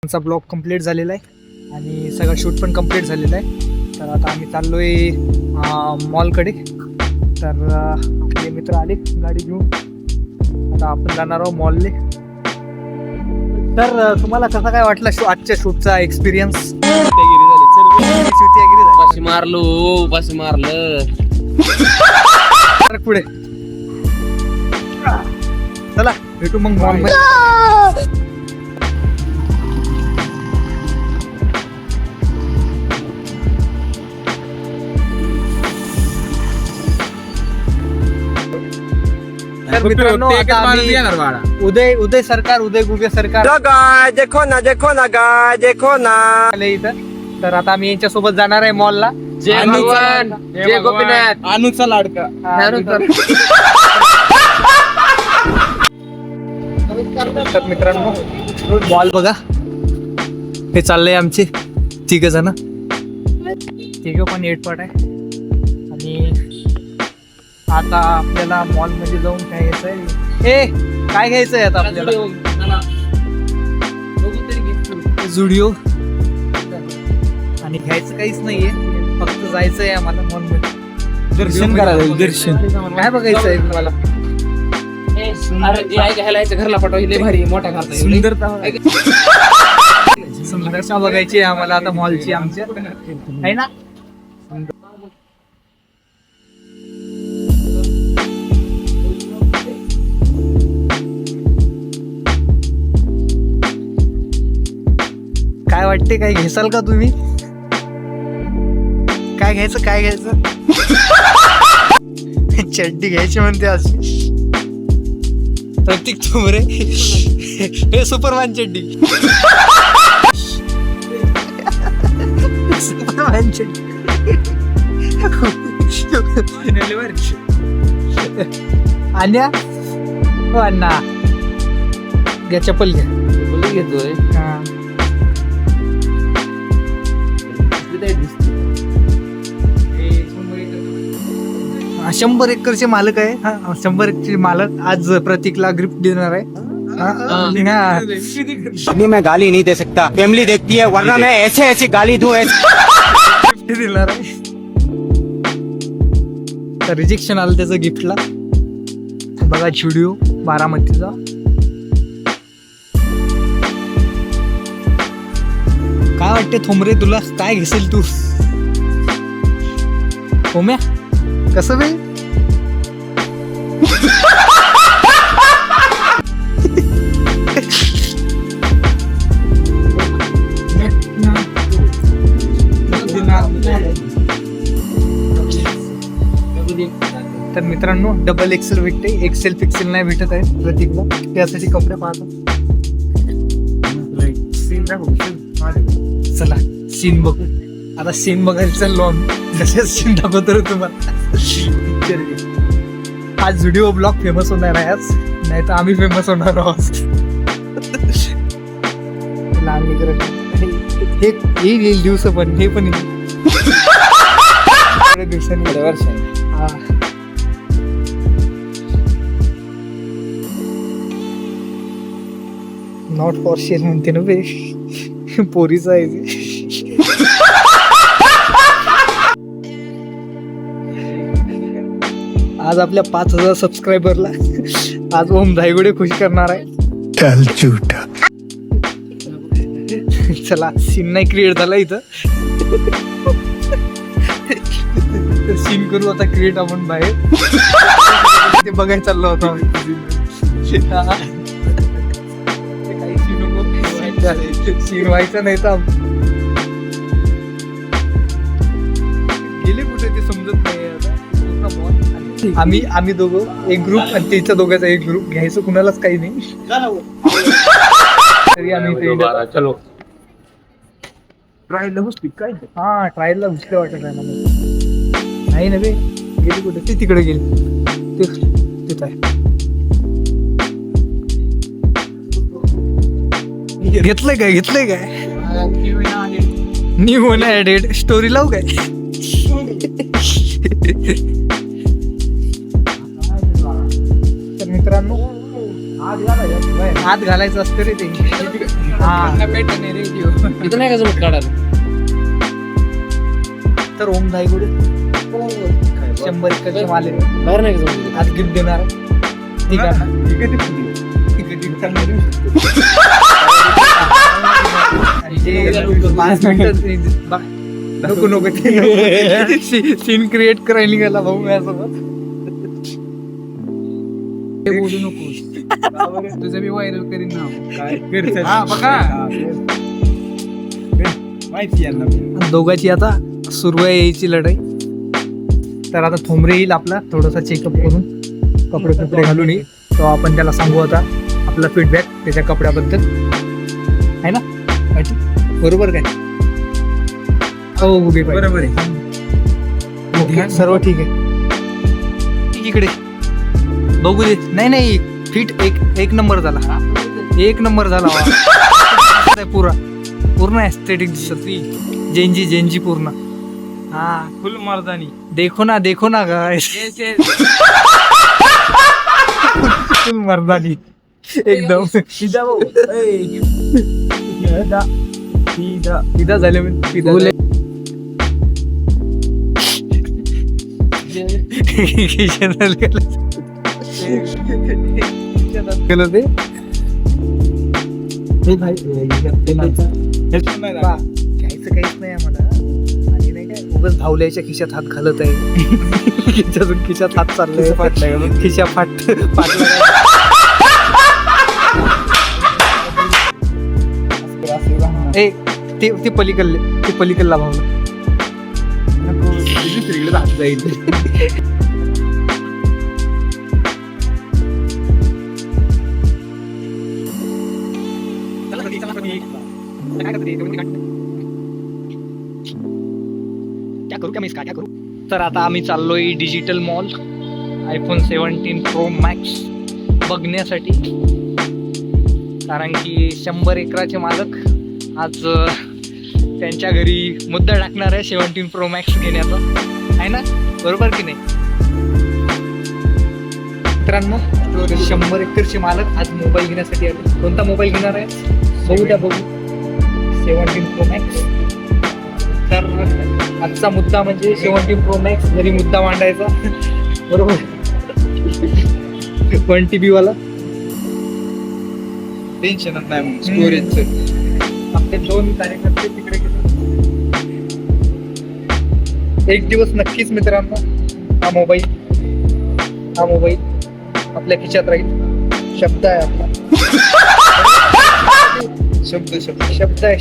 आमचा blog complete झालेला आहे आणि सगळं शूट पण कंप्लीट झालेलं आहे. तर आता आम्ही चाललोय मॉलकडे. तर आपले मित्र आले गाडी घेऊन. आता आपण जाणार आहोत मॉलले. तर तुम्हाला कसा काय वाटला आजच्या शूटचा एक्सपिरियन्स? मारलं पुढे चला भेटू मग मॉल मध्ये. तर मित्रांनो आता आम्ही उदय सरकार उदय गुगे सरकार देखो ना आले इथं. तर आता आम्ही यांच्या सोबत जाणार आहे मॉलला. जय भगवान जय गोपीनाथ अनुचा लाडका. तर मित्रांनो मॉल बघा. हे चाललंय आमचे तिघ जण. तिघ पण एटपट आहे. आणि आता आपल्याला मॉल मध्ये जाऊन काय घ्यायचंय? काय घ्यायचंय आता आपल्याला? जुडिओ. आणि घ्यायचं काहीच नाहीये, फक्त जायचंय आम्हाला मॉल मध्ये दर्शन करायला. दर्शन काय बघायचं आहे तुम्हाला? घरला पटवले भारी मोठा घालता सुंदरता बघायची आहे आम्हाला आता मॉलची आमच्या आहे ना. काय वाटते, काय घेसाल का तुम्ही? काय घ्यायचं चड्डी घ्यायची म्हणते अशी. प्रतीक ठोंबरे हे सुपरमॅन चड्डी. सुपरमॅन चड्डी. अन्या हो अण्णा घ्या चप्पल घ्या. घेतोय हा 100 एकरचे मालक आहे. 100 एकरचे मालक आज प्रतीकला गिफ्ट देणार आहे. मैं गाली नहीं दे सकता, फैमिली देखती है, वरना मैं ऐसे गाली दूं. गिफ्ट देणार आहे. तर रिजेक्शन आलं त्याचं गिफ्टला. बघा जुडिओ बारामतीचा. काय वाटते थोमरे तुला? काय घेशील तू? होम्या कसं बे? तर मित्रांनो डबल एक्सेल भेटते, एक्सेल पिक्सेल नाही भेटत आहे प्रतीकला. त्यासाठी कपडे पाहतो. चला सीन बघू. आता सीन बघायला चाललो आम्ही. कशाच सीन दाखवतो तुम्हाला. आज व्हिडिओ ब्लॉग फेमस होणार आहे आज, नाही तर आम्ही फेमस होणार आहोत. लहान हे येईल दिवस पण हे पण दिवसांनी वर्ष. हा नॉट फॉर शेअर म्हणते ना बे. पोरीचा आहे. आज आपल्या 5000 सबस्क्रायबरला आज ओम धायगुडे खुश करणार आहे. चला सीन नाही क्रिएट झाला इथं. सीन करू आता क्रिएट आपण बाहेर. ते बघायला चाललो होतो सीन व्हायचं नाही तर गेले कुठे ते समजत नाही आता. आम्ही दोघं एक ग्रुप आणि त्याच्या दोघांचा एक ग्रुप घ्यायचं कुणालाच काही नाही. तरी आम्ही चलो ट्रायलला बसली काय. हा ट्रायलला घुसले वाटत आहे मला. नाही ना बे गेली कुठे? ते तिकडे गेली. तिथं आहे. घेतलंय काय न्यू होणार ऍडेड स्टोरी लावू काय? तर मित्रांनो हात घालायचं असतं रे ते. इथं नाही का जमत काढायला तर ओम धायगुडे 100 एकरचे माल आहे. बाहेर नाही का जमत आज गिफ्ट देणार आहे. ठीक आहे आणि जे 5 मिनिटं नको नको सीन क्रिएट करायला निघाला भाऊ माझ्यासोबत. ते बोलू नको तुझं मी व्हायरल करीन ना बघा. दोघांची आता सुरू आहे यायची लढाई. तर आता थोमरे येईल आपला थोडासा चेकअप करून कपडे घालून येईल. तो आपण त्याला सांगू आता आपला फीडबॅक त्याच्या कपड्याबद्दल आहे ना बरोबर काय. हो उभे बरोबर आहे सर्व ठीक आहे. इकडे बघू दे. नाही फिट एक नंबर झाला. एक नंबर झाला पूर्ण एस्थेटिक दिसत. जेंजी पूर्ण. हा फुल मर्दानी. देखो ना गाइस फुल मर्दानी एकदम. पिदा झाले गेलं ते घ्यायचं काहीच नाही आम्हाला. आणि नाही काय उगाच भावल्याच्या खिशात हात घालत आहे. खिशात हात चाललाय खिशा फाटला. ए ते पलीकडला भावला हात जाईल. तर आता आम्ही चाललोय digital mall iPhone 17 Pro Max बघण्यासाठी. कारण की 100 एकराचे मालक आज त्यांच्या घरी मुद्दा टाकणार आहे 17 Pro Max घेण्याचा आहे ना बरोबर की नाही मित्रांनो. 100 एकरचे मालक आज मोबाईल घेण्यासाठी आले. कोणता मोबाईल घेणार आहे बघू 17 Pro Max. तर आजचा मुद्दा म्हणजे 17 Pro Max घरी मुद्दा मांडायचा बरोबर. 1 TB वाला टेन्शनच नाही स्टोरेजचं. आपले 2 कार्यकर्ते तिकडे गेले. एक दिवस नक्कीच मित्रांनो हा मोबाईल आपल्या खिशात राहील. शब्द आहे आपला. शब्द आहे